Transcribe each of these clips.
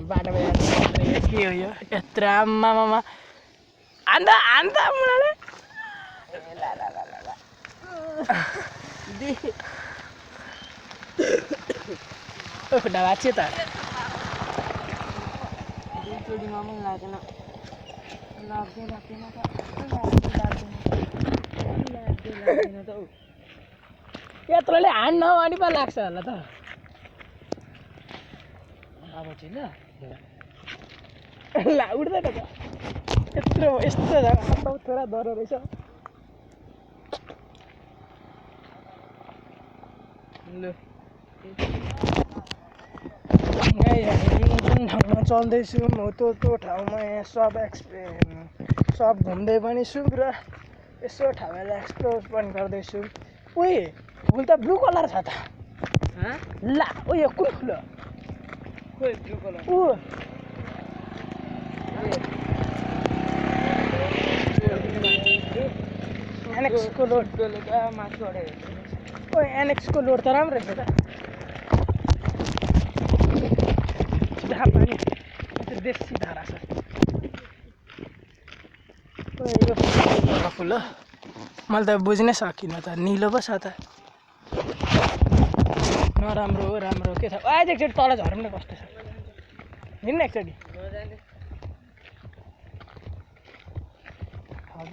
बाटोमा के हो यो यत्रो आम्मामा आन्दा आन्दा मलाई खुट्टा भाँच्यो त यत्रोले हान्न अनि पो लाग्छ होला त अब चाहिँ ल उठ्दैन त यत्रो यस्तो जग्गा थोडा डह्रो रहेछ ल जुन ठाउँमा चल्दैछु म त्यो ठाउँमा यहाँ सब घुम्दै पनि छु र यसो ठाउँलाई एक्सप्लोर पनि गर्दैछु उही फुल त ब्लू कलर छ त ला उयो कुन फुल खोइ ब्लू कलर एनेक्सको लोड माथि ओ एनेक्सको लोड त राम्रो रहेछ त देशी धारा छ फुल मैले त बुझ्नै सकिनँ त निलो पो छ त नराम्रो हो राम्रो के छ आज एकचोटि तल झरौँ न कस्तो छ हिँड्न एकचोटि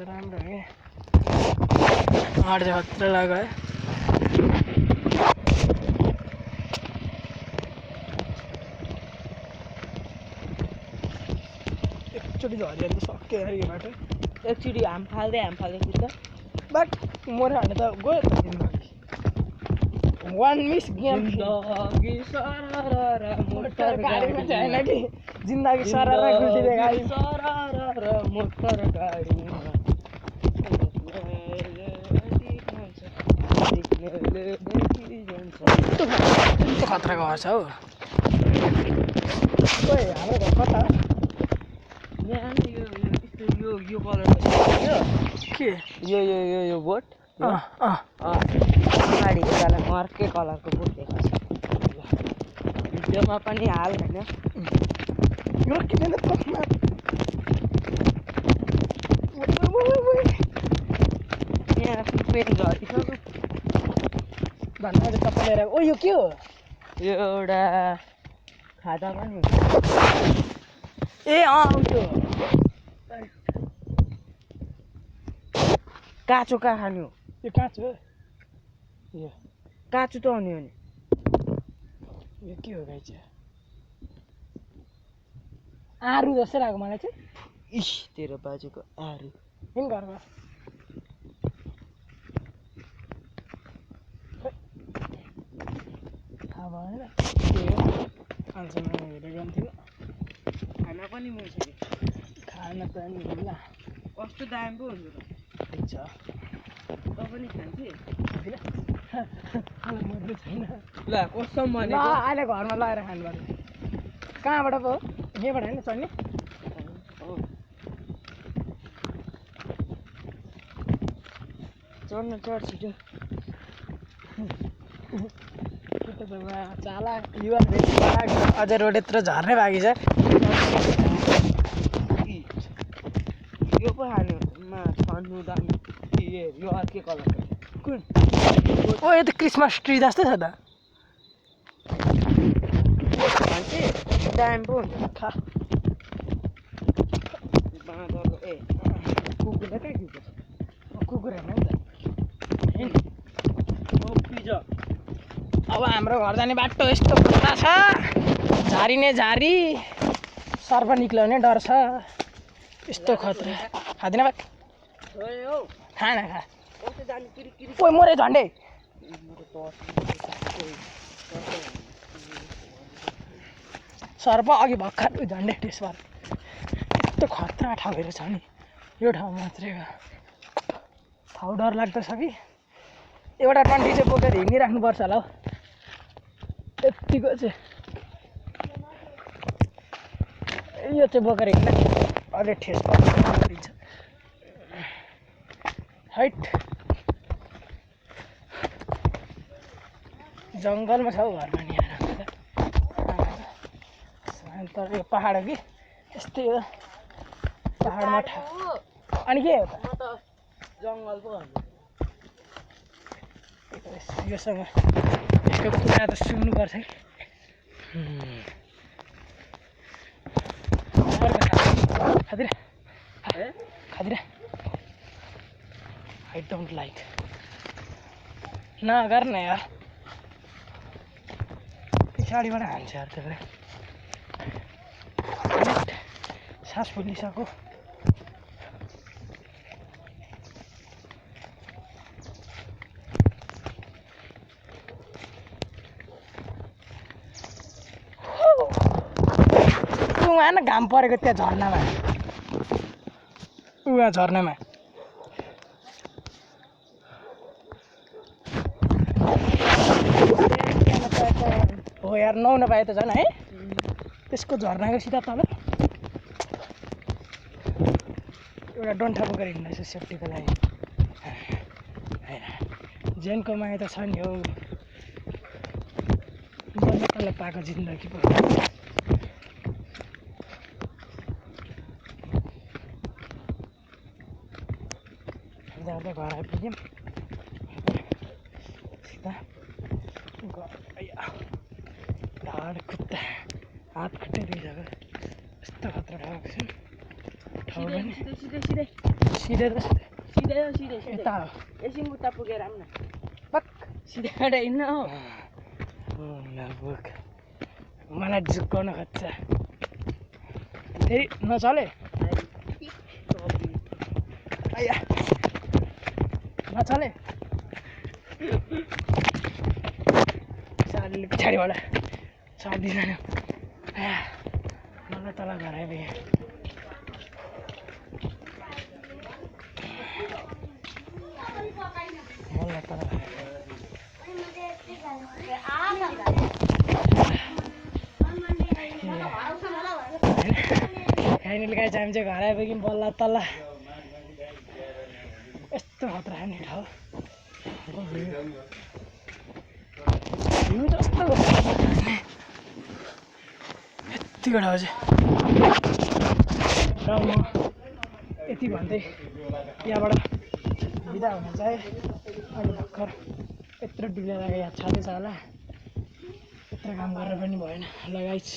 राम्रो है आठ खतरा लाग्यो एकचोटि झरियो त सक्यो अरे यो बाटो एकचोटि हाम फाल्दै कुद्दा बट मोराहरूले त गयो त जिन्दगी वान मिस गेम मोटर गाडीमा चाहिँ होइन कि जिन्दगी सरर गुल्टिँदै गाडी सरर मोटर गाडीमा खतराको घर छ हौ हाम्रो घर कता यो कलर के यो बोट अगाडि उकालो अर्कै कलरको बोट देखाएको छ भिडियोमा पनि हाल होइन यहाँ पेन झरिसक्यो भन्दा तपाईँले ओ यो के हो यो एउटा खाजा पनि ए त्यो काँचो कहाँ खानु यो काँचो हो यो काँचो त हुने हो नि यो के हो गाई चाहिँ आरु जस्तै लाग्यो मलाई चाहिँ इस तेरो बाजेको आरु हिँड घरमा थाहा भएन के हो खान्छमा हेरेर गन्थ्यो खाना पनि मिल्छ खाना पनि होला कस्तो दाम पो हुन्छ त ठिक छ त पनि खान्थे मर्नु छैन ल कसम भनेको अहिले घरमा लगाएर खानु पर्यो कहाँबाट पो यहीँबाट होइन चढ्ने चढ छिटो चाला युवा अझै रोड यत्रो झर्नै बाँकी छ यो पो खानु छन्नु दामी यो अर्कै कलर कुन ओ यो त क्रिसमस ट्री जस्तै छ त दाम पो हुन्छ खा ए कुकुरलाई कहाँ दिएको कुकुर होइन नि त अब हाम्रो घर जाने बाटो यस्तो खतरा छ झारिने झारी सर्प निक्लाउने डर छ यस्तो खतरा खाँदैन बात खाना खा ओइ मरे झन्डै सर्प अघि भर्खर झन्डै त्यसबार यस्तो खतरा ठाउँहरू छ नि यो ठाउँ मात्रै ठाउँ डर लाग्दो छ कि एउटा टन्टी चाहिँ बोकेर हिँडिराख्नुपर्छ होला हौ यतिको चाहिँ यो चाहिँ बोकेर हिँड्दा अलि ठेस परिन्छ हाइट जङ्गलमा छ हौ घरमा नि तर यो पहाड हो कि यस्तै हो पहाडमा अनि के हो त जङ्गल पो योसँग यसको कुरा त सुन्नुपर्छ है खादिरा खादिरा आई डोन्ट लाइक नगर न यार पछाडिबाट हान्छ यार त्यसले सास फुलिसक्यो उहाँ न घाम परेको त्यहाँ झर्नामा उहाँ झर्नामा हो यार नुहाउन पाए त झन् है त्यसको झर्नाको सिधा तल एउटा डन्ठा बोकेर हिँड्दैछ सेफ्टीको लागि होइन जेनको माया त छ नि हौ बल्ल तल पाएको जिन्दगी पो जाँदा घर आइपुग्यौँ सिधा ढाड खुट्टा हात खुट्टै दुइसक्यो यस्तो खतरा ठाउँको छु ठाउँ पनि सिधै यता हो एकछिन उता पुगेर आउँ न पक सिधैबाट हिँड्न हो बुक मलाई झुक्काउन खोज्छ फेरि नचले आइया नचले सालीले पछाडिबाट सार्दिँदैन मलाई तल घर आइपुगेँ मलाई तल फाइनल गाइस हामी चाहिँ घर आइपुग्यौँ बल्ल तल यस्तो खतरा खाने ठाउँ भ्यू जस्तो यतिको ठाउँ चाहिँ र म यति भन्दै यहाँबाट बिदा हुन चाहिँ अहिले भर्खर यत्रो ढिलो लाग्यो याद छँदैछ होला यत्रो काम गरेर पनि भएन लगाइछ